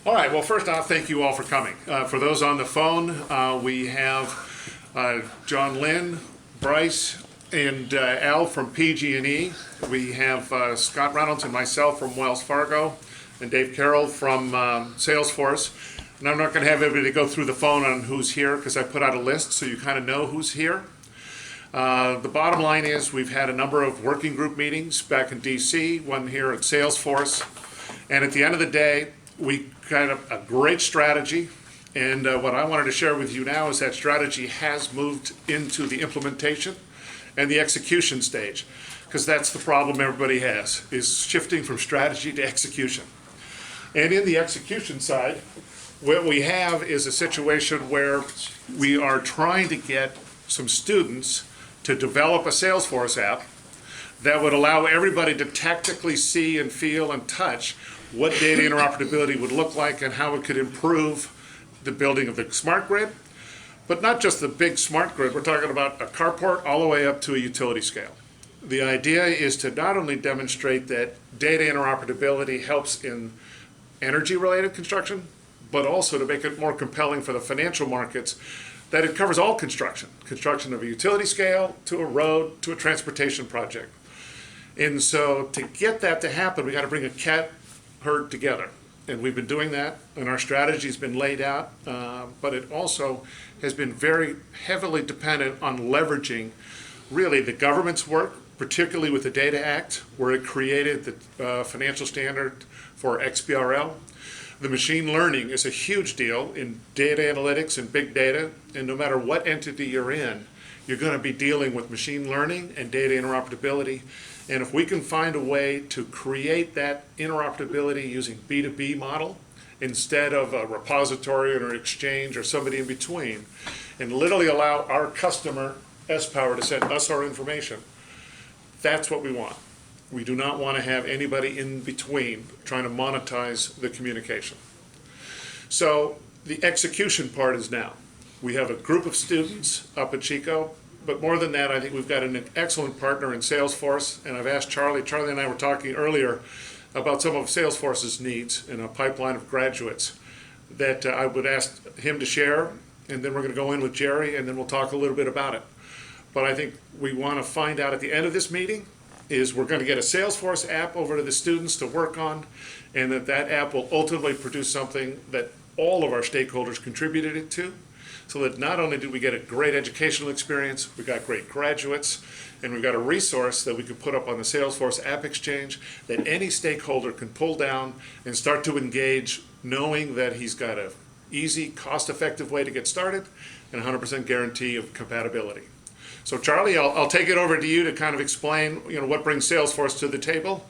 All right, well, first off, thank you all for coming. For those on the phone, we have John Lynn, Bryce, and Al from PG&E. We have Scott Reynolds and myself from Wells Fargo, and Dave Carroll from Salesforce. And I'm not going to have everybody go through the phone on who's here because I put out a list so you kind of know who's here. The bottom line is we've had a number of working group meetings back in DC, one here at Salesforce, and at the end of the day, we got a great strategy, and what I wanted to share with you now is that strategy has moved into the implementation and the execution stage, because that's the problem everybody has, is shifting from strategy to execution. And in the execution side, what we have is a situation where we are trying to get some students to develop a Salesforce app that would allow everybody to tactically see and feel and touch what data interoperability would look like and how it could improve the building of the smart grid. But not just the big smart grid, we're talking about a carport all the way up to a utility scale. The idea is to not only demonstrate that data interoperability helps in energy-related construction, but also to make it more compelling for the financial markets, that it covers all construction of a utility scale to a road to a transportation project. And so to get that to happen, we got to bring a cat herd together. And we've been doing that, and our strategy has been laid out, but it also has been very heavily dependent on leveraging really the government's work, particularly with the Data Act, where it created the financial standard for XBRL. The machine learning is a huge deal in data analytics and big data, and no matter what entity you're in, you're going to be dealing with machine learning and data interoperability. And if we can find a way to create that interoperability using B2B model instead of a repository or an exchange or somebody in between, and literally allow our customer, S-Power, to send us our information, that's what we want. We do not want to have anybody in between trying to monetize the communication. So the execution part is now. We have a group of students up at Chico, but more than that, I think we've got an excellent partner in Salesforce, and I've asked Charlie and I were talking earlier about some of Salesforce's needs in a pipeline of graduates that I would ask him to share, and then we're going to go in with Jerry, and then we'll talk a little bit about it. But I think we want to find out at the end of this meeting is we're going to get a Salesforce app over to the students to work on, and that app will ultimately produce something that all of our stakeholders contributed it to, so that not only do we get a great educational experience, we got great graduates, and we've got a resource that we can put up on the Salesforce App Exchange that any stakeholder can pull down and start to engage, knowing that he's got an easy, cost-effective way to get started and 100% guarantee of compatibility. So Charlie, I'll take it over to you to kind of explain, what brings Salesforce to the table,